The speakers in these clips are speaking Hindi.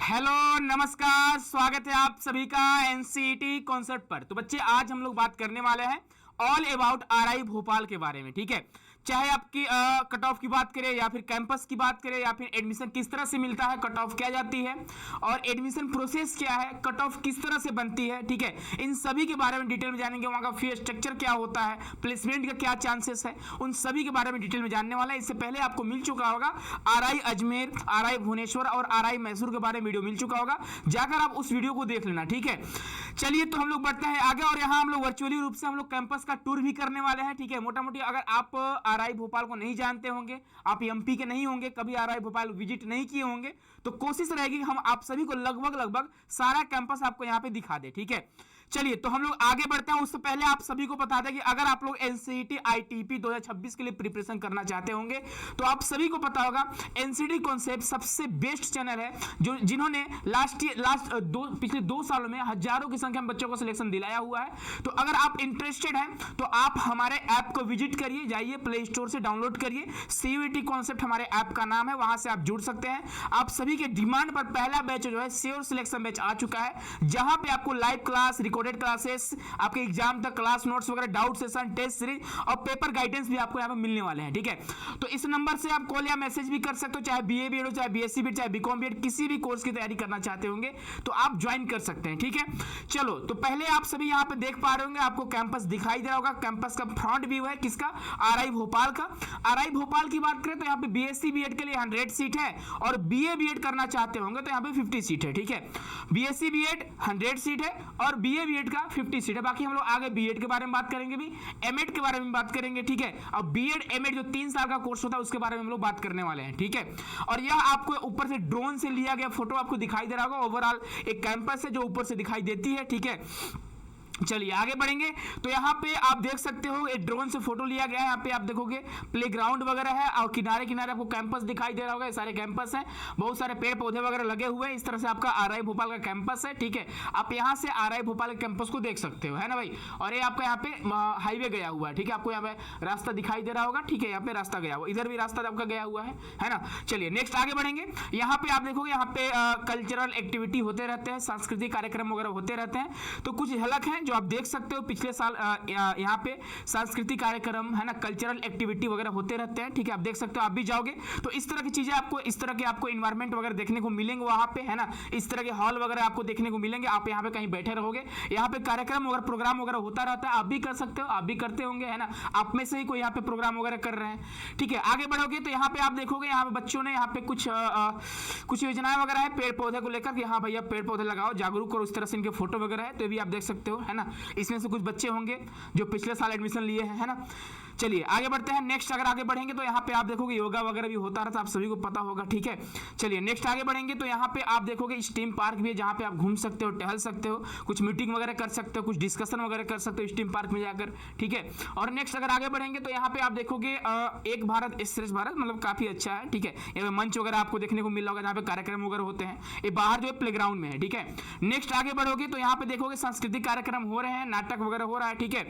हेलो नमस्कार, स्वागत है आप सभी का एनसीईटी कॉन्सेप्ट पर। तो बच्चे आज हम लोग बात करने वाले हैं ऑल अबाउट आरआई भोपाल के बारे में। ठीक है, चाहे आपकी कट ऑफ की बात करें या फिर कैंपस की बात करें या फिर एडमिशन किस तरह से मिलता है, कट ऑफ क्या जाती है और एडमिशन प्रोसेस क्या है, कट ऑफ किस तरह से बनती है। ठीक है, इन सभी के बारे में डिटेल में जानेंगे। वहां का फी स्ट्रक्चर क्या होता है, प्लेसमेंट का क्या चांसेस है, उन सभी के बारे में डिटेल में जानने वाला है। इससे पहले आपको मिल चुका होगा आरआई अजमेर, आरआई भुवनेश्वर और आरआई मैसूर के बारे में वीडियो मिल चुका होगा, जाकर आप उस वीडियो को देख लेना। ठीक है, चलिए तो हम लोग बढ़ते हैं आगे और यहाँ हम लोग वर्चुअली रूप से हम लोग कैंपस का टूर भी करने वाले हैं। ठीक है, मोटा मोटी अगर आप आरआई भोपाल को नहीं जानते होंगे, आप एमपी के नहीं होंगे, कभी आरआई भोपाल विजिट नहीं किए होंगे, तो कोशिश रहेगी हम आप सभी को लगभग सारा कैंपस आपको यहाँ पे दिखा दे। ठीक है, चलिए तो हम लोग आगे बढ़ते हैं। उससे पहले आप सभी को बता दें कि अगर आप लोग एनसीईटी आईटीपी 2026 के लिए प्रिपरेशन करना चाहते होंगे तो आप सभी को पता होगा एनसीईटी कॉन्सेप्ट सबसे बेस्ट चैनल है जो जिन्होंने पिछले 2 सालों में हजारों की संख्या में बच्चों को सिलेक्शन दिलाया हुआ है। तो अगर आप इंटरेस्टेड हैं तो आप हमारे ऐप को विजिट करिए, जाइए प्ले स्टोर से डाउनलोड करिए। सीयूईटी कॉन्सेप्ट हमारे ऐप का नाम है, वहां से आप जुड़ सकते हैं। आप सभी के डिमांड पर पहला बैच जो है श्योर सिलेक्शन बैच आ चुका है, जहां पे आपको लाइव क्लास, रिकॉर्डेड क्लासेस, आपके एग्जाम तक क्लास नोट्स वगैरह, डाउट सेशन, टेस्ट सीरीज और पेपर गाइडेंस भी आपको यहाँ पे मिलने वाले हैं। ठीक है, तो इस नंबर से आप कॉल या मैसेज भी कर सकते हो, चाहे बीए बीएड हो, चाहे बीएससी बीएड, चाहे बीकॉम बीएड, किसी भी कोर्स की तैयारी करना चाहते होंगे तो आप ज्वाइन कर सकते हैं। ठीक है, चलो तो पहले आप सभी यहाँ पे देख पा रहे होंगे, आपको कैंपस दिखाई दे रहा होगा। कैंपस का फ्रंट व्यू है किसका, आरआई भोपाल का। आरआई भोपाल की बात करें तो यहाँ पे बीएससी बीएड के लिए 100 सीट है और बीए बीएड करना चाहते होंगे तो यहाँ पे 50 सीट है। ठीक है, बीएससी बीएड 100 सीट है और बीए बीएड का 50 सीट है। बाकी हम लोग आगे बीएड के बारे में बात करेंगे, भी एमएड के बारे में बात करेंगे। ठीक है, अब बीएड एमएड जो 3 साल का कोर्स होता है उसके बारे में हम लोग बात करने वाले हैं। ठीक है, और यह आपको ऊपर से ड्रोन से लिया गया फोटो आपको दिखाई दे रहा होगा। ओवरऑल एक कैंपस है जो ऊपर से दिखाई देती है। ठीक है, चलिए आगे बढ़ेंगे तो यहाँ पे आप देख सकते हो एक ड्रोन से फोटो लिया गया है। यहाँ पे आप देखोगे प्लेग्राउंड वगैरह है और किनारे किनारे आपको कैंपस दिखाई दे रहा होगा। ये सारे कैंपस हैं, बहुत सारे पेड़ पौधे वगैरह लगे हुए हैं। इस तरह से आपका आरआई भोपाल का कैंपस है। ठीक है, आप यहाँ से आरआई भोपाल के कैंपस को देख सकते हो, है ना भाई। और ये आपका यहाँ पे हाईवे गया हुआ है। ठीक है, आपको यहाँ पे रास्ता दिखाई दे रहा होगा। ठीक है, यहाँ पे रास्ता गया हुआ, इधर भी रास्ता आपका गया हुआ है ना। चलिए नेक्स्ट आगे बढ़ेंगे। यहाँ पे आप देखोगे यहाँ पे कल्चरल एक्टिविटी होते रहते हैं, सांस्कृतिक कार्यक्रम वगैरह होते रहते हैं। तो कुछ झलक है जो आप देख सकते हो, पिछले साल यहाँ पे सांस्कृतिक कार्यक्रम है ना, कल्चरल एक्टिविटी वगैरह होते रहते हैं। ठीक है, आप देख सकते हो, आप भी जाओगे तो इस तरह की चीजें आपको, इस तरह के आपको इन्वायरमेंट वगैरह देखने को मिलेंगे वहां पे, है ना। इस तरह के हॉल वगैरह आपको देखने को मिलेंगे। आप यहाँ पे कहीं बैठे रहोगे, यहाँ पे कार्यक्रम वगैरह प्रोग्राम वगैरह होता रहता है। आप भी कर सकते हो, आप भी करते होंगे, है ना। आप में से ही कोई यहाँ पे प्रोग्राम वगैरह कर रहे हैं। ठीक है, आगे बढ़ोगे तो यहाँ पे आप देखोगे यहाँ पे बच्चों ने यहाँ पे कुछ योजनाएं वगैरह है पेड़ पौधे को लेकर कि हाँ भैया पेड़ पौधे लगाओ, जागरूक करो, इस तरह से इनके फोटो वगैरह है। तो भी आप देख सकते हो, है ना। इसमें से कुछ बच्चे होंगे जो पिछले साल एडमिशन लिए हैं, है ना। चलिए आगे बढ़ते हैं। नेक्स्ट अगर आगे बढ़ेंगे तो यहाँ पे आप देखोगे योगा वगैरह भी होता रहता है, आप सभी को पता होगा। ठीक है, चलिए नेक्स्ट आगे बढ़ेंगे तो यहाँ पे आप देखोगे स्टीम पार्क भी है, जहाँ पे आप घूम सकते हो, टहल सकते हो, कुछ मीटिंग वगैरह कर सकते हो, कुछ डिस्कशन वगैरह कर सकते हो स्टीम पार्क में जाकर। ठीक है, और नेक्स्ट अगर आगे बढ़ेंगे तो यहाँ पे आप देखोगे एक भारत श्रेष्ठ भारत, मतलब काफी अच्छा है। ठीक है, यहाँ पे मंच वगैरह आपको देखने को मिल रहा होगा जहाँ पे कार्यक्रम वगैरह होते हैं। ये बाहर जो है प्लेग्राउंड में है। ठीक है, नेक्स्ट आगे बढ़ोगे तो यहाँ पे देखोगे सांस्कृतिक कार्यक्रम हो रहे हैं, नाटक वगैरह हो रहा है। ठीक है,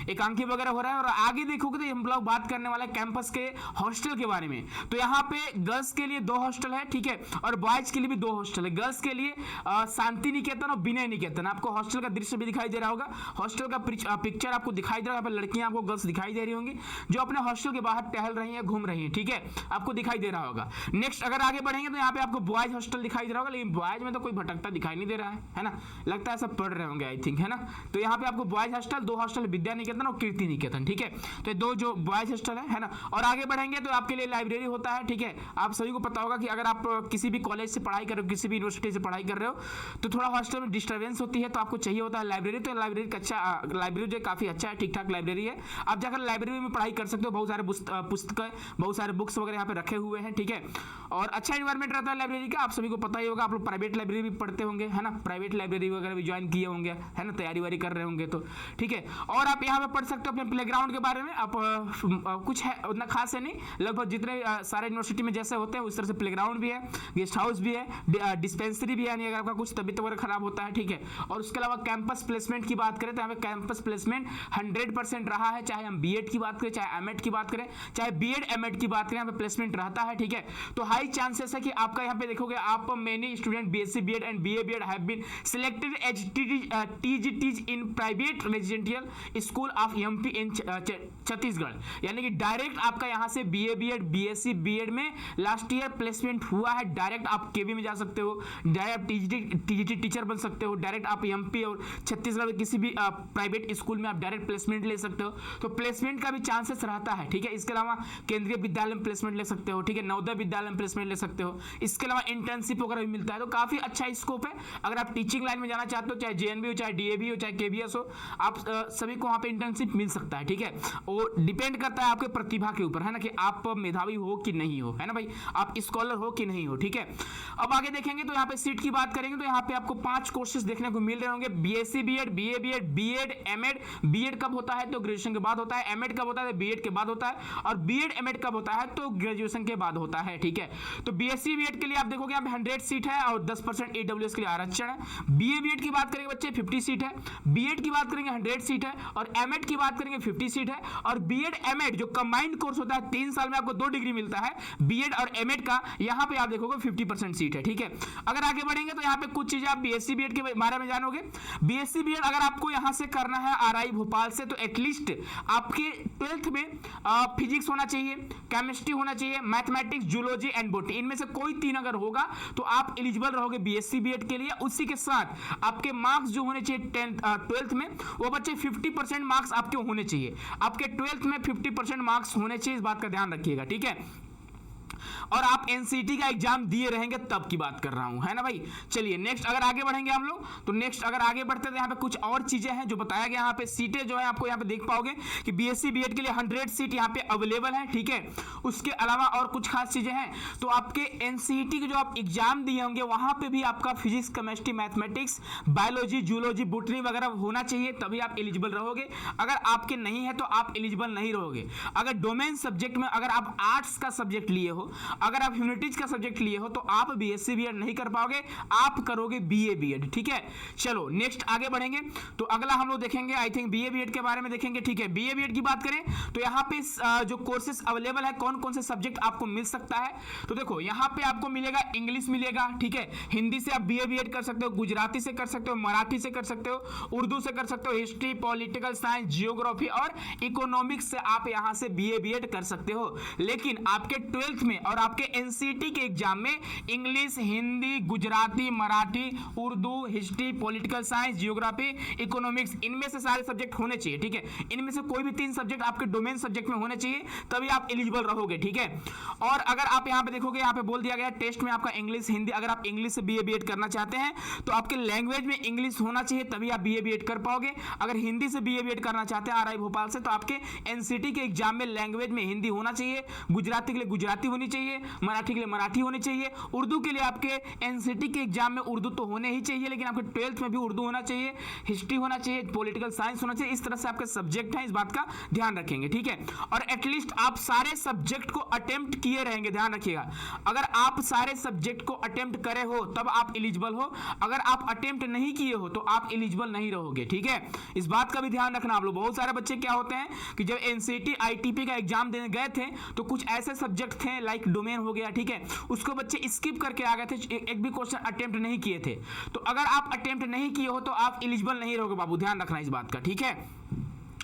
एकांकी वगैरह हो रहा है। और आगे देखोगे तो हम लोग बात करने वाला है कैंपस के हॉस्टल के बारे में। तो यहाँ पे गर्ल्स के लिए 2 हॉस्टल है। ठीक है, और बॉयज के लिए भी 2 हॉस्टल है। गर्ल्स के लिए शांति निकेतन और विनय निकेतन। आपको हॉस्टल का दृश्य भी दिखाई दे रहा होगा, हॉस्टल का पिक्चर आपको दिखाई दे रहा है। लड़कियां आपको गर्ल्स दिखाई दे रही होंगी जो अपने हॉस्टल के बाहर टहल रही हैं, घूम रही हैं। ठीक है, आपको दिखाई दे रहा होगा। नेक्स्ट अगर आगे बढ़ेंगे तो यहाँ पे आपको बॉयज हॉस्टल दिखाई दे रहा होगा, लेकिन बॉयज में तो कोई भटकता दिखाई नहीं दे रहा है ना, लगता है सब पढ़ रहे होंगे आई थिंक, है ना। तो यहाँ पे आपको boys hostel, 2 hostel Vidya Niketan और कीर्ति निकेतन। ठीक है, तो 2 जो बॉयज हॉस्टल है ना। और आगे बढ़ेंगे तो आपके लिए लाइब्रेरी होता है। ठीक है, आप सभी को पता होगा कि अगर आप किसी भी कॉलेज से पढ़ाई कर रहे हो, किसी भी यूनिवर्सिटी से पढ़ाई कर रहे हो तो थोड़ा हॉस्टल में डिस्टर्बेंस होती है, तो आपको चाहिए होता है लाइब्रेरी। तो लाइब्रेरी का लाइब्रेरी जो काफी अच्छा है, ठीक ठाक लाइब्रेरी है। आप जाकर लाइब्रेरी में पढ़ाई कर सकते हो, बहुत सारे पुस्तकें, बहुत सारे बुक्स वगैरह यहाँ पे रखे हुए हैं। ठीक है, और अच्छा इन्वायरमेंट रहता है लाइब्रेरी का, आप सभी को पता ही होगा। आप लोग प्राइवेट लाइब्रेरी भी पढ़ते होंगे, है ना, प्राइवेट लाइब्रेरी वगैरह भी ज्वाइन किए होंगे, है ना, तैयारी वारी कर रहे होंगे तो। ठीक है, और आप यहाँ पे पढ़ सकते हो अपने प्लेग्राउंड के बारे में, आप कुछ है उतना खास है नहीं, लगभग जितने सारे यूनिवर्सिटी में जैसे होते हैं उस तरह से प्लेग्राउंड भी है, गेस्ट हाउस भी है, डिस्पेंसरी भी है, यानी अगर आपका कुछ तबीयत वगैरह खराब होता है, ठीक है। और उसके अलावा कैंपस प्लेसमेंट की बात करें तो यहाँ पे कैंपस प्लेसमेंट 100% रहा है, चाहे हम बीएड की बात करें, चाहे एमएड की बात करें, चाहे बीएड एमएड की बात करें, यहाँ पे प्लेसमेंट रहता है, ठीक है। तो हाई चांसेस है कि आपका यहाँ पे देखोगे आप many student BSc BEd and BA BEd have been selected as TGTs in private residential school of MP in Chhattisgarh, यानी कि डायरेक्ट आपका यहाँ से बीए बीएड बीएससी बीएड में लास्ट ईयर प्लेसमेंट हुआ है, डायरेक्ट आप केवी में जा सकते हो, डायरेक्ट टीजीटी टीचर बन सकते हो, डायरेक्ट आप एमपी और छत्तीसगढ़ में किसी भी प्राइवेट स्कूल में आप डायरेक्ट प्लेसमेंट ले सकते हो। तो प्लेसमेंट का भी चांसेस रहता है, ठीक है। इसके अलावा केंद्रीय विद्यालय में प्लेसमेंट ले सकते हो, ठीक है, नवोदय विद्यालय में प्लेसमेंट ले सकते हो। इसके अलावा इंटर्नशिप वगैरह भी मिलता है, तो काफी अच्छा स्कोप है। अगर आप टीचिंग लाइन में जाना चाहते हो, चाहे जेएनबी हो, चाहे डीएवी हो, चाहे केवीएस हो, आप सभी को वहां पे इंटर्नशिप मिल सकता है, ठीक है। वो डिपेंड करता है आपके प्रतिभा के ऊपर, है ना, कि आप मेधावी हो कि नहीं हो, है ना भाई, आप स्कॉलर हो कि नहीं हो, ठीक है। अब आगे देखेंगे तो यहाँ पे सीट की बात करेंगे तो यहाँ पे आपको 5 कोर्सेज देखने को मिल रहे होंगे, BSc BEd, BA BEd, BEd MEd. BEd कब होता है तो ग्रेजुएशन के बाद होता है, एमएड कब होता है तो बीएड के बाद होता है, और बीएड एमएड कब होता है तो ग्रेजुएशन के बाद होता है, ठीक है। तो बीएससी बीएड के लिए आप देखोगे यहाँ पे 100 सीट है और 10% ईडब्ल्यूएस के लिए आरक्षण है। बीए बीएड की बात करेंगे बच्चे 50 सीट है, बीएड की बात करेंगे 100 सीट है, और एमएड की बात करेंगे 50 सीट है। और बीएड एमएड जो कंबाइंड कोर्स होता है, 3 साल में आपको 2 डिग्री मिलता है बीएड और एमएड का, यहाँ पे आप देखोगे 50% सीट है, ठीक है। अगर आगे बढ़ेंगे तो यहाँ पे कुछ चीजें आप बीएससी बीएड के बारे में जानोगे। बीएससी बीएड अगर आपको यहाँ से करना है आरआई भोपाल से, तो एटलीस्ट आपके 12th में फिजिक्स होना चाहिए, केमिस्ट्री होना चाहिए, मैथमेटिक्स, जूलॉजी एंड बॉटनी, इनमें से कोई 3 अगर होगा तो आप एलिजिबल रहोगे बीएससी बीएड के लिए। उसी के साथ आपके मार्क्स जो होने चाहिए 12th में, वो बच्चे 50% मार्क्स आपके होने चाहिए, आपके 12th में 50% मार्क्स होने चाहिए, इस बात का ध्यान रखिएगा, ठीक है। और आप एनसीटी का एग्जाम दिए रहेंगे तब की बात कर रहा हूं, है ना भाई। चलिए नेक्स्ट अगर आगे बढ़ेंगे हम लोग, तो नेक्स्ट अगर आगे बढ़ते तो यहाँ पे कुछ और चीजें हैं जो बताया गया। यहाँ पे सीटें जो है आपको यहाँ पे देख पाओगे कि बीएससी बीएड के लिए 100 सीट यहाँ पे अवेलेबल है, ठीक है। उसके अलावा और कुछ खास चीजें हैं, तो आपके एनसीटी के जो आप एग्जाम दिए होंगे वहां पे भी आपका physics, chemistry, mathematics, biology, zoology, botany वगैरह होना चाहिए, तभी आप एलिजिबल रहोगे। अगर आपके नहीं है तो आप एलिजिबल नहीं रहोगे। अगर डोमेन सब्जेक्ट में अगर आप आर्ट्स का सब्जेक्ट लिए हो, अगर आप ह्यूमैनिटीज का सब्जेक्ट लिए हो, तो आप बीएससी बीएड नहीं कर पाओगे, आप करोगे बीए बीएड, ठीक है। चलो नेक्स्ट आगे बढ़ेंगे तो अगला हम लोग देखेंगे, आई थिंक बीए बीएड के बारे में देखेंगे, ठीक है। बीए बीएड की बात करें तो यहाँ पे जो कोर्सेज अवेलेबल है, कौन कौन से सब्जेक्ट आपको मिल सकता है, तो देखो यहाँ पे आपको मिलेगा इंग्लिश मिलेगा, ठीक है। हिंदी से आप बीए बीएड कर सकते हो, गुजराती से कर सकते हो, मराठी से कर सकते हो, उर्दू से कर सकते हो, हिस्ट्री, पॉलिटिकल साइंस, जियोग्राफी और इकोनॉमिक्स से आप यहाँ से बीए बीएड कर सकते हो। लेकिन आपके 12th में और आपके एनसीटी के एग्जाम में English, Hindi, Gujarati, Marathi, Urdu, history, political science, geography, economics, इनमें से सारे सब्जेक्ट होने चाहिए, ठीक है। इनमें से कोई भी 3 सब्जेक्ट आपके डोमेन सब्जेक्ट में होने चाहिए, तभी आप एलिजिबल रहोगे, ठीक है। और अगर आप यहाँ पे देखोगे, यहाँ पे बोल दिया गया टेस्ट में आपका इंग्लिश, हिंदी, अगर आप इंग्लिश से बीए बीएड करना चाहते हैं तो आपके लैंग्वेज में इंग्लिश होना चाहिए, तभी आप बीए बीएड कर पाओगे। अगर हिंदी से बीए बीएड करना चाहते हैं आरआई भोपाल से, तो आपके एनसीटी के एग्जाम में लैंग्वेज में हिंदी होना चाहिए, गुजराती के लिए गुजराती होनी चाहिए, मराठी के लिए मराठी होनी चाहिए, उर्दू के लिए आपके एनसीटी के एग्जाम में उर्दू तो होने ही चाहिए, लेकिन आपके 12th में भी उर्दू होना चाहिए, हिस्ट्री होना चाहिए, पॉलिटिकल साइंस होना चाहिए। इस तरह से आपके सब्जेक्ट हैं, इस बात का ध्यान रखेंगे, ठीक है। और एटलीस्ट आप सारे सब्जेक्ट को अटेम्प्ट किए रहेंगे, ध्यान रखिएगा। अगर आप सारे सब्जेक्ट को अटेम्प्ट करे हो तब आप एलिजिबल हो, अगर आप अटेम्प्ट नहीं किए हो तो आप एलिजिबल नहीं रहोगे, ठीक है। इस बात का भी ध्यान रखना आप लोग। बहुत सारे बच्चे क्या होते हैं कि जब एनसीटी आईटीपी का एग्जाम देने गए थे तो कुछ ऐसे सब्जेक्ट थे लाइक डोमेन हो गया, ठीक है, उसको बच्चे स्किप करके आ गए थे, एक भी क्वेश्चन अटेम्प्ट नहीं किए थे। तो अगर आप अटेम्प्ट नहीं किए हो तो आप एलिजिबल नहीं रहोगे बाबू, ध्यान रखना इस बात का, ठीक है।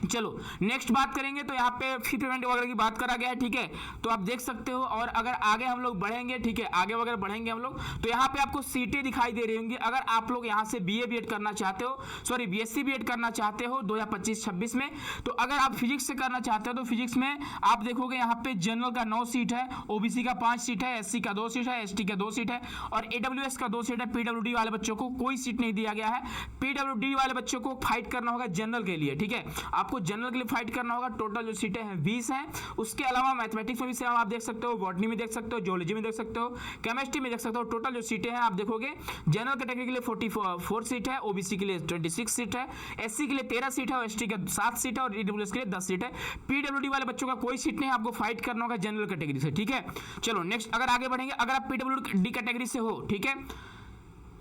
चलो नेक्स्ट बात करेंगे तो यहाँ पे फी पेमेंट वगैरह की बात करा गया है, ठीक है। तो आप देख सकते हो। और अगर आगे हम लोग बढ़ेंगे, ठीक है, आगे वगैरह बढ़ेंगे हम लोग, तो यहाँ पे आपको सीटें दिखाई दे रही होंगी। अगर आप लोग यहाँ से बीए बीएड करना चाहते हो, सॉरी बीएससी बीएड करना चाहते हो 2025-26 में, तो अगर आप फिजिक्स से करना चाहते हो तो फिजिक्स में आप देखोगे यहाँ पे जनरल का 9 सीट है, ओबीसी का 5 सीट है, एससी का 2 सीट है, एसटी का 2 सीट है, और एडब्ल्यूएस का 2 सीट है। पीडब्ल्यूडी वाले बच्चों को कोई सीट नहीं दिया गया है। पीडब्ल्यूडी वाले बच्चों को फाइट करना होगा जनरल के लिए, ठीक है। आप आपको जनरल के लिए फाइट करना होगा। टोटल जो सीटें हैं 20 हैं। उसके अलावा मैथमेटिक्स में भी सेम आप देख सकते हो, बॉटनी में देख सकते हो, जियोलॉजी में देख सकते हो, केमिस्ट्री में देख सकते हो। टोटल जो सीटें हैं आप देखोगे, जनरल कैटेगरी के लिए 44 सीट है, ओबीसी के लिए 26 सीट है, एससी के लिए 13 सीट है और एसटी के 7 सीट है और ईडब्ल्यूएस के लिए 10 सीट है। पीडब्ल्यूडी वाले बच्चों का कोई सीट नहीं है, आपको फाइट करना होगा जनरल कैटेगरी से, ठीक है। चलो नेक्स्ट अगर आगे बढ़ेंगे, अगर आप पीडब्ल्यूडी कैटेगरी से हो, ठीक है,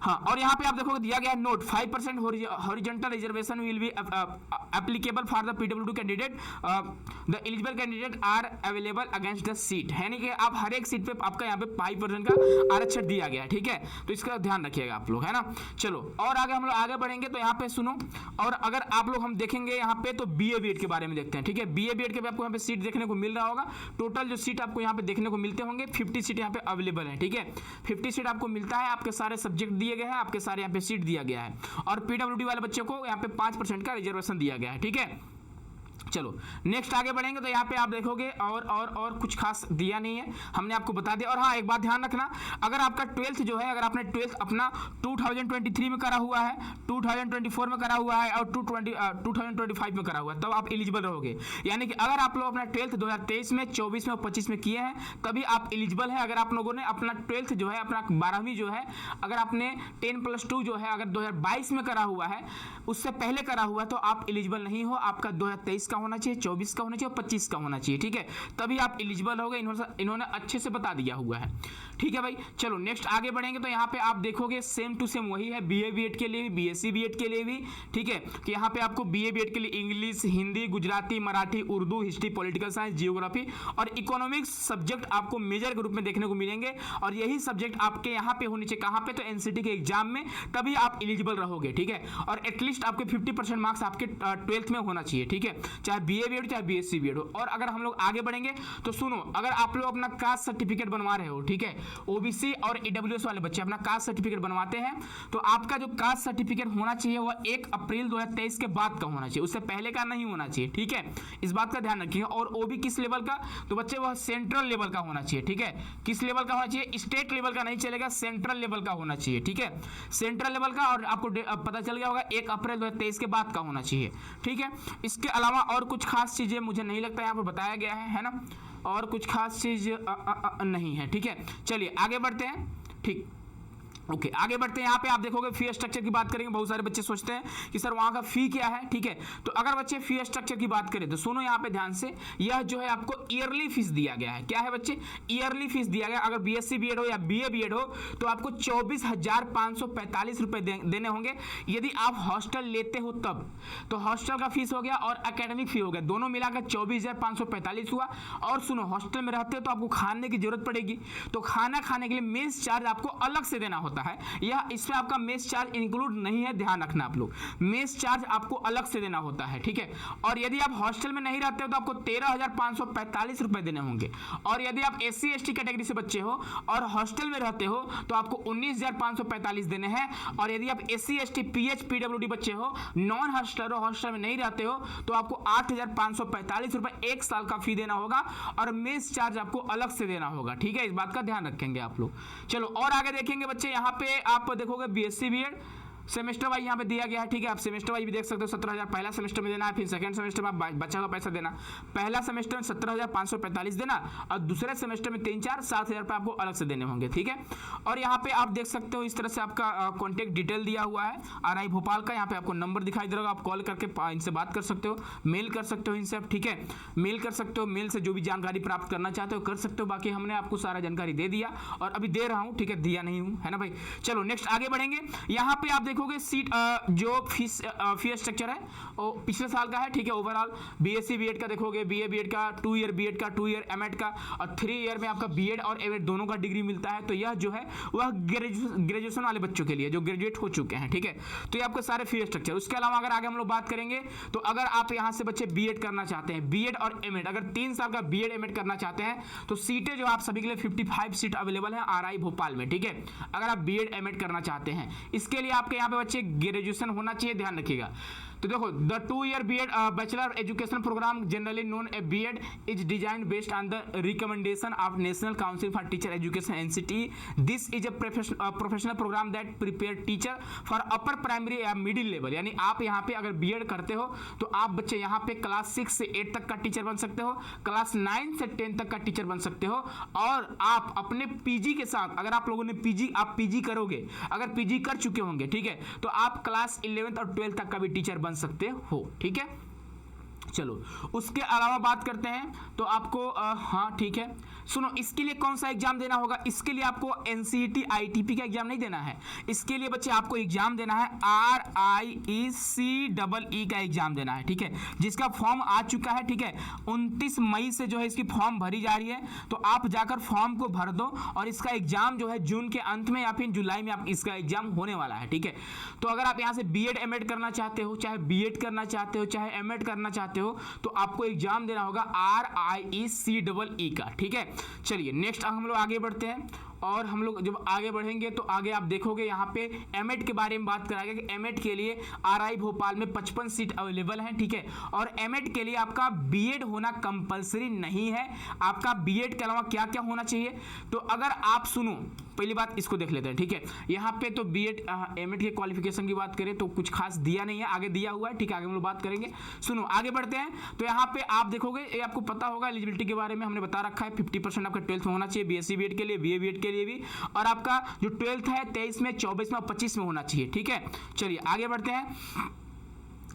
हाँ, और यहाँ पे आप देखोगे दिया गया है note 5% horizontal reservation will be applicable for the PWD candidate, the eligible candidate are available against the seat, है नहीं कि आप हर एक सीट पे आपका यहाँ पे 5% का आरक्षण दिया गया है, ठीक है। तो इसका ध्यान रखिएगा आप लोग, है ना। चलो और आगे हम लोग आगे बढ़ेंगे तो यहाँ पे सुनो, और अगर आप लोग हम देखेंगे यहाँ पे तो बीए बीएड के बारे में देखते हैं, ठीक है। बीए बीएड के भी आपको यहाँ पे सीट देखने को मिल रहा होगा। टोटल जो सीट आपको यहाँ पे देखने को मिलते होंगे 50 सीट यहाँ पे अवेलेबल है, ठीक है। 50 सीट आपको मिलता है, आपके सारे सब्जेक्ट दिए गए हैं, आपके सारे यहाँ पे सीट दिया गया है और पीडब्ल्यूडी वाले बच्चों को यहाँ पे 5% का रिजर्वेशन दिया गया है, ठीक है। चलो नेक्स्ट आगे बढ़ेंगे तो यहाँ पे आप देखोगे और कुछ खास दिया नहीं है, हमने आपको बता दिया। और हाँ एक बात ध्यान रखना, अगर आपका 12th जो है, अगर आपने 12th अपना 2023 में करा हुआ है, 2024 में करा हुआ है और 2025 में करा हुआ है, तब आप एलिजिबल रहोगे। यानी कि अगर आप लोग अपना 12th 2023 में, 24 में और 25 में किए हैं तभी आप एलिजिबल है। अगर आप लोगों ने अपना 12th जो है, अपना 12वीं जो है, अगर आपने 10+2 जो है अगर 2022 में करा हुआ है, उससे पहले करा हुआ है, तो आप एलिजिबल नहीं हो। आपका 2023 का होना चाहिए, 24 का होना चाहिए और 25 का होना चाहिए, ठीक है, तभी आप एलिजिबल होगे। इन्होंने अच्छे से बता दिया हुआ है, ठीक है भाई। चलो नेक्स्ट आगे बढ़ेंगे तो यहाँ पे आप देखोगे सेम टू सेम वही है बीए बीएड के लिए भी, बीएससी बीएड के लिए भी, ठीक है, कि यहाँ पे आपको बीए बीएड के लिए English, Hindi, Gujarati, Marathi, Urdu, history, political science, geography और इकोनॉमिक्स सब्जेक्ट आपको मेजर के रूप में देखने को मिलेंगे। और यही सब्जेक्ट आपके यहाँ पे होने चाहिए, कहाँ पे, तो एनसीटी के एग्जाम में, तभी आप एलिजिबल रहोगे, ठीक है। और एटलीस्ट आपके 50% मार्क्स आपके 12th में होना चाहिए, ठीक है, चाहे बीए बीएड चाहे बीएससी बीएड हो। और अगर हम लोग आगे बढ़ेंगे तो सुनो, अगर आप लोग अपना कास्ट सर्टिफिकेट बनवा रहे हो, ठीक है, ओबीसी और ईडब्ल्यूएस वाले बच्चे अपना कास्ट सर्टिफिकेट बनवाते हैं, तो आपका जो कास्ट सर्टिफिकेट होना चाहिए वह 1 अप्रैल 2023 के बाद का होना चाहिए, उससे पहले का नहीं होना चाहिए, ठीक है। इस बात का ध्यान रखिएगा। और ओबी किस लेवल का, तो बच्चे वह सेंट्रल लेवल का होना चाहिए, ठीक है। किस लेवल का होना चाहिए, स्टेट लेवल का नहीं चलेगा, सेंट्रल लेवल का होना चाहिए, ठीक है, सेंट्रल लेवल का। और आपको पता चल गया होगा 1 अप्रैल 2023 के बाद का होना चाहिए, ठीक है। इसके अलावा और कुछ खास चीजें मुझे नहीं लगता यहाँ पर बताया गया है ना, और कुछ खास चीज नहीं है, ठीक है। चलिए आगे बढ़ते हैं, ठीक, ओके आगे बढ़ते हैं। यहाँ पे आप देखोगे फी स्ट्रक्चर की बात करेंगे। बहुत सारे बच्चे सोचते हैं कि सर वहाँ का फी क्या है, ठीक है। तो अगर बच्चे फी स्ट्रक्चर की बात करें तो सुनो यहाँ पे ध्यान से, यह जो है आपको ईयरली फीस दिया गया है। क्या है बच्चे, ईयरली फीस दिया गया। अगर बीएससी बीएड हो या बीए बीएड हो तो आपको 24,545 रुपए देने होंगे। यदि आप हॉस्टल लेते हो तब, तो हॉस्टल का फीस हो गया और एकेडमिक फी हो गया, दोनों मिलाकर 24,545 हुआ। और सुनो, हॉस्टल में रहते हो तो आपको खाने की जरूरत पड़ेगी, तो खाना खाने के लिए मेस चार्ज आपको अलग से देना होता है। यह इसमें आपका मेस चार्ज इंक्लूड नहीं है, ध्यान रखना आप लोग, मेस चार्ज आपको अलग से देना होता है, ठीक है। और यदि आप हॉस्टल में नहीं रहते हो तो आपको 13,545 रुपए देने होंगे। और यदि आप एससी एसटी कैटेगरी से बच्चे हो और हॉस्टल में रहते हो तो आपको 19,545 देने हैं। और यदि आप एससी एसटी पीएच पीडब्ल्यूडी बच्चे हो, नॉन हॉस्टलर हो, हॉस्टल में नहीं रहते हो, तो आपको 8,545 रुपए 1 साल का फी देना होगा और मेस चार्ज आपको अलग से देना होगा, ठीक है। इस बात का ध्यान रखेंगे आप लोग। चलो और आगे देखेंगे बच्चे, यहाँ पे आप देखोगे बीएससी बीएड सेमेस्टर वाइज यहाँ पे दिया गया है, ठीक है। आप सेमेस्टर वाइज भी देख सकते हो, 17,000 पहला सेमेस्टर में देना है, फिर सेकंड सेमेस्टर में आप बचा हुआ पैसा देना। पहला सेमेस्टर में 17,545 देना और दूसरे सेमेस्टर में 3-4-7,000 रुपये आपको अलग से देने होंगे, ठीक है। और यहाँ पे आप देख सकते हो इस तरह से आपका कॉन्टेक्ट डिटेल दिया हुआ है आरआई भोपाल का। यहाँ पे आपको नंबर दिखाई दे रहा होगा, आप कॉल करके इनसे बात कर सकते हो, मेल कर सकते हो इनसे आप, ठीक है। मेल कर सकते हो, मेल से जो भी जानकारी प्राप्त करना चाहते हो कर सकते हो। बाकी हमने आपको सारा जानकारी दे दिया और अभी दे रहा हूँ, ठीक है, दिया नहीं हूँ, है ना भाई। चलो नेक्स्ट आगे बढ़ेंगे। यहाँ पे आप देखोगे सीट जो फीस स्ट्रक्चर है वो पिछले साल का है, ठीक है। ओवरऑल बीएससी बीएड का देखोगे, बीए बीएड का 2 ईयर, बीएड का 2 ईयर, एमएड का और 3 ईयर में आपका बीएड और एमएड दोनों का डिग्री मिलता है। तो यह जो है वह ग्रेजुएशन वाले बच्चों के लिए जो ग्रेजुएट हो चुके हैं, ठीक है। तो ये आपके सारे फी स्ट्रक्चर। उसके अलावा अगर आगे हम लोग बात करेंगे तो अगर आप यहाँ से बच्चे बीएड करना चाहते हैं, बीएड और एमएड, अगर 3 साल का बीएड एमएड करना चाहते हैं तो सीटें जो आप सभी के लिए 55 सीट अवेलेबल है आरआई भोपाल में, ठीक है। अगर आप बीएड एमएड करना चाहते हैं, इसके लिए आपके यहाँ पे बच्चे ग्रेजुएशन होना चाहिए, ध्यान रखिएगा। तो देखो the 2 year B.Ed bachelor education programme generally known a B.Ed is design based on the recommendation of national council for teacher education NCT. This is a professional programme that prepare teacher for upper primary या मिडिल लेवल. यानी आप यहाँ पे अगर B.Ed करते हो तो आप बच्चे यहाँ पे क्लास 6 से 8 तक का टीचर बन सकते हो, क्लास 9 से 10 तक का टीचर बन सकते हो. और आप अपने पीजी के साथ, अगर आप लोगों ने पीजी करोगे, अगर पीजी कर चुके होंगे, ठीक है, तो आप क्लास 11 और 12 तक का भी टीचर बन सकते हो. ठीक है, चलो उसके अलावा बात करते हैं तो आपको हाँ ठीक है, सुनो इसके लिए कौन सा एग्जाम देना होगा. इसके लिए आपको NCET ITP का एग्जाम नहीं देना है. इसके लिए बच्चे आपको एग्जाम देना है RIECEE का एग्जाम देना है. ठीक है, जिसका फॉर्म आ चुका है. ठीक है, 29 मई से जो है इसकी फॉर्म भरी जा रही है. तो आप जाकर फॉर्म को भर दो और इसका एग्जाम जो है जून के अंत में या फिर जुलाई में आप इसका एग्जाम होने वाला है. ठीक है, तो अगर आप यहाँ से B.Ed M.Ed करना चाहते हो, चाहे B.Ed करना चाहते हो, चाहे M.Ed करना चाहते हो, तो आपको एग्जाम देना होगा RIECEE का. ठीक है, चलिए नेक्स्ट हम लोग आगे बढ़ते हैं. और हम लोग जब आगे बढ़ेंगे तो आगे आप देखोगे यहाँ पे M.Ed के बारे में बात कराएगा कि M.Ed के लिए RI भोपाल में 55 सीट अवेलेबल हैं. ठीक है, और M.Ed के लिए आपका B.Ed होना कंपलसरी नहीं है. आपका B.Ed के अलावा क्या क्या होना चाहिए, तो अगर आप सुनो पहली बात इसको देख लेते हैं. ठीक है, यहाँ पे तो B.Ed M.Ed के क्वालिफिकेशन की बात करें तो कुछ खास दिया नहीं है, आगे दिया हुआ है. ठीक है, आगे हम लोग बात करेंगे. सुनो आगे बढ़ते हैं. तो यहाँ पे आप देखोगे, ये आपको पता होगा एलिजिबिलिटी के बारे में हमने बता रखा है. 50% आपका 12th में होना चाहिए BSc B.Ed के लिए, BA B.Ed के लिए भी, और आपका जो 12th है 23 में, 24 में और 25 में होना चाहिए. ठीक है, चलिए आगे बढ़ते हैं.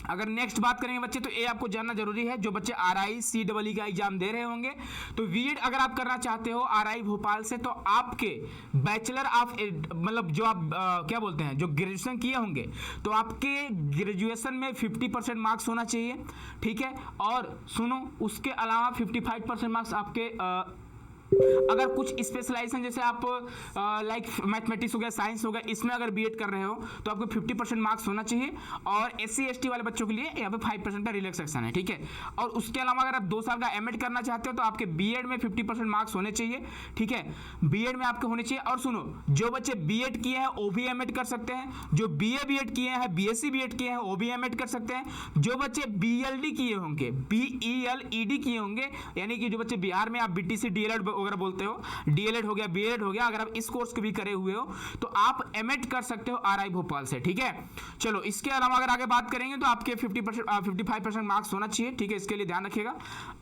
अगर नेक्स्ट बात करेंगे बच्चे तो ये आपको जानना जरूरी है, जो बच्चे RICEE का एग्जाम दे रहे होंगे तो B.Ed अगर आप करना चाहते हो RI भोपाल से, तो आपके बैचलर ऑफ मतलब जो आप क्या बोलते हैं, जो ग्रेजुएशन किए होंगे, तो आपके ग्रेजुएशन में 50% मार्क्स होना चाहिए. ठीक है, और सुनो उसके अलावा 55% मार्क्स आपके अगर कुछ स्पेशलाइजेशन जैसे आप लाइक मैथमेटिक्स हो गया, साइंस हो गया, इसमें अगर B.Ed कर रहे हो तो आपको 50% मार्क्स होना चाहिए. और SC ST वाले बच्चों के लिए यहाँ पे 5% का रिलैक्सेशन है. ठीक है, और उसके अलावा अगर आप 2 साल का M.Ed करना चाहते हो तो आपके B.Ed में 50% मार्क्स होने चाहिए. ठीक है, B.Ed में आपके होने चाहिए. और सुनो जो बच्चे B.Ed किए हैं वो भी M.Ed कर सकते हैं, जो BA B.Ed किए हैं, BSc B.Ed किए हैं वो भी M.Ed कर सकते हैं. जो बच्चे BLD किए होंगे, BELED किए होंगे, यानी कि जो बच्चे बिहार में आप BTC DLED वगैरह बोलते हो, DLED हो गया, B.Ed हो गया, अगर आप इस कोर्स को भी करे हुए हो तो आप M.Ed कर सकते हो RI भोपाल से. ठीक है, चलो इसके अलावा अगर आगे बात करेंगे तो आपके 55% मार्क्स होना चाहिए. ठीक है, इसके लिए ध्यान रखिएगा.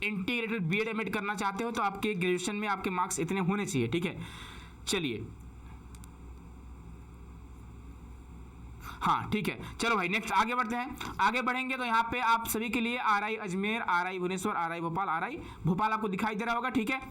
इंटीग्रेटेड B.Ed M.Ed करना चाहते हो तो आपके ग्रेजुएशन में आपके मार्क्स इतने होने चाहिए. ठीक है, चलिए हाँ ठीक है, चलो भाई नेक्स्ट आगे बढ़ते हैं. आगे बढ़ेंगे तो यहाँ पे आप सभी के लिए RI Ajmer, RI Bhubaneswar, RI Bhopal आपको दिखाई दे रहा होगा. ठीक है,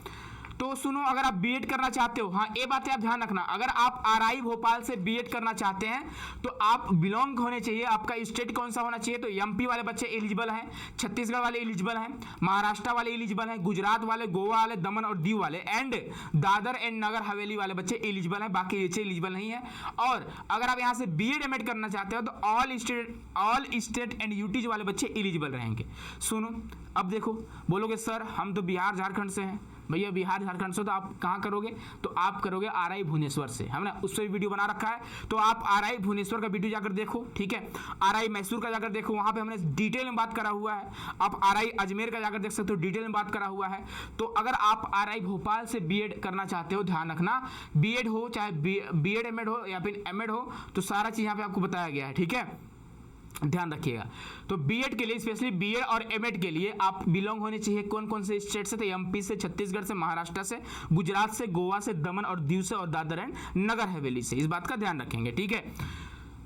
तो सुनो अगर आप B.Ed करना चाहते हो, हाँ ये बातें आप ध्यान रखना, अगर आप RI भोपाल से B.Ed करना चाहते हैं तो आप बिलोंग होने चाहिए, आपका स्टेट कौन सा होना चाहिए, तो MP वाले बच्चे एलिजिबल हैं, छत्तीसगढ़ वाले एलिजिबल हैं, महाराष्ट्र वाले एलिजिबल हैं, गुजरात वाले, गोवा वाले, दमन और दीव वाले, एंड दादर एंड नगर हवेली वाले बच्चे एलिजिबल हैं, बाकी बच्चे एलिजिबल नहीं है. और अगर आप यहाँ से B.Ed M.Ed करना चाहते हो तो ऑल स्टेट एंड यूटीज वाले बच्चे एलिजिबल रहेंगे. सुनो अब देखो, बोलोगे सर हम तो बिहार झारखंड से हैं. भैया बिहार झारखंड से तो आप कहाँ करोगे, तो आप करोगे RI भुवनेश्वर से, है ना, उस पर भी वीडियो बना रखा है. तो आप RI भुवनेश्वर का वीडियो जाकर देखो. ठीक है, RI मैसूर का जाकर देखो, वहाँ पे हमने डिटेल में बात करा हुआ है. आप RI अजमेर का जाकर देख सकते हो, डिटेल में बात करा हुआ है. तो अगर आप RI भोपाल से B.Ed करना चाहते हो, ध्यान रखना B.Ed हो चाहे B.Ed M.Ed हो या फिर M.Ed हो, तो सारा चीज़ यहाँ पे आपको बताया गया है. ठीक है, ध्यान रखिएगा. तो B.Ed के लिए स्पेशली B.Ed और M.Ed के लिए आप बिलोंग होने चाहिए कौन कौन से स्टेट से, तो MP से, छत्तीसगढ़ से, महाराष्ट्र से, गुजरात से, गोवा से, दमन और दीव से और दादर एंड नगर हवेली से. इस बात का ध्यान रखेंगे. ठीक है,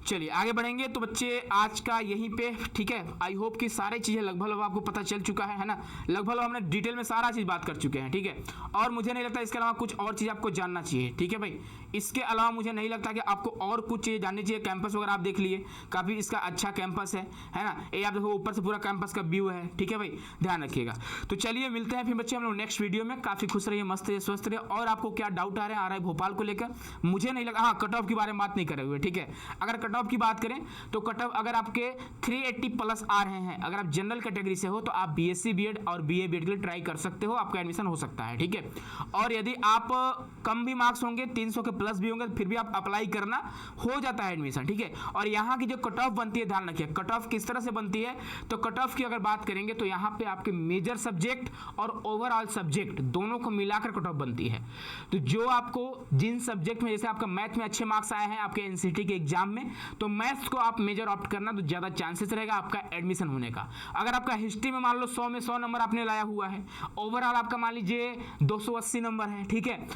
चलिए आगे बढ़ेंगे. तो बच्चे आज का यहीं पे, ठीक है, आई होप कि सारी चीज़ें लगभग आपको पता चल चुका है ना, लगभग हमने डिटेल में सारा चीज़ बात कर चुके हैं. ठीक है, और मुझे नहीं लगता इसके अलावा कुछ और चीज़ आपको जानना चाहिए. ठीक है भाई, इसके अलावा मुझे नहीं लगता कि आपको और कुछ चीज़ें जाननी चाहिए. कैंपस वगैरह आप देख लिए, काफ़ी इसका अच्छा कैंपस है ना, ये आप देखो ऊपर से पूरा कैंपस का व्यू है. ठीक है भाई, ध्यान रखिएगा. तो चलिए मिलते हैं फिर बच्चे हम लोग नेक्स्ट वीडियो में. काफ़ी खुश रहिए, मस्त रहिए, स्वस्थ रहिए. और आपको क्या डाउट आ रहे हैं RI भोपाल को लेकर, मुझे नहीं लगा, हाँ कट ऑफ के बारे में बात नहीं करे हुए. ठीक है, अगर कट ऑफ की बात करें तो कट ऑफ अगर आपके 380 प्लस आ रहे हैं, अगर आप जनरल कैटेगरी से हो तो आप बीएससी बीएड और बीए बीएड के लिए ट्राई कर सकते हो, आपका एडमिशन हो सकता है, ठीक है। और यदि आप कम भी मार्क्स होंगे, 300 के प्लस भी होंगे, फिर भी आप अप्लाई करना, हो जाता है एडमिशन, ठीक है। और यहाँ की जो कट ऑफ बनती है, ध्यान रखिए कट ऑफ किस तरह से बनती है। तो कट ऑफ की अगर बात करेंगे तो यहाँ पे आपके मेजर सब्जेक्ट और ओवरऑल सब्जेक्ट दोनों को मिलाकर कट ऑफ बनती है। तो जो आपको जिन सब्जेक्ट में, जैसे आपका मैथ में अच्छे मार्क्स आए हैं आपके एनसीटी के एग्जाम में, तो मैथ्स को आप मेजर ऑप्ट करना तो ज़्यादा चांसेस रहेगा आपका एडमिशन होने का। अगर आपका हिस्ट्री में मान लो 100 में 100 नंबर आपने लाया हुआ है, ओवरऑल आपका मान लीजिए 280 नंबर है, ठीक है,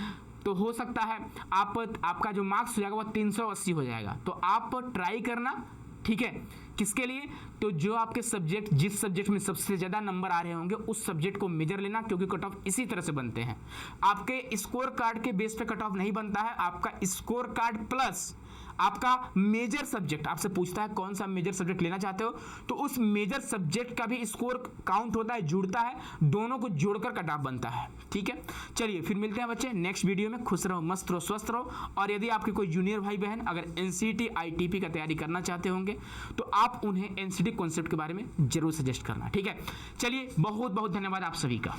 तो हो सकता है आपका जो मार्क्स हो जाएगा वो 380 हो जाएगा। तो आप ट्राई करना, ठीक है, किसके लिए, तो जो आपके सब्जेक्ट, जिस सब्जेक्ट में सबसे ज़्यादा नंबर आ रहे होंगे उस सब्जेक्ट को मेजर लेना, क्योंकि कट ऑफ इसी तरह से बनते हैं। आपके स्कोर कार्ड के बेस पे कट ऑफ नहीं बनता है, आपका स्कोर कार्ड प्लस आपका मेजर सब्जेक्ट, आपसे पूछता है कौन सा मेजर सब्जेक्ट लेना चाहते हो, तो उस मेजर सब्जेक्ट का भी स्कोर काउंट होता है, जुड़ता है, दोनों को जोड़कर कट ऑफ बनता है, ठीक है। चलिए फिर मिलते हैं बच्चे नेक्स्ट वीडियो में। खुश रहो, मस्त रहो, स्वस्थ रहो। और यदि आपके कोई जूनियर भाई बहन अगर एनसीटी आईटीपी का तैयारी करना चाहते होंगे तो आप उन्हें एनसीटी कॉन्सेप्ट के बारे में जरूर सजेस्ट करना, ठीक है। चलिए बहुत बहुत धन्यवाद आप सभी का।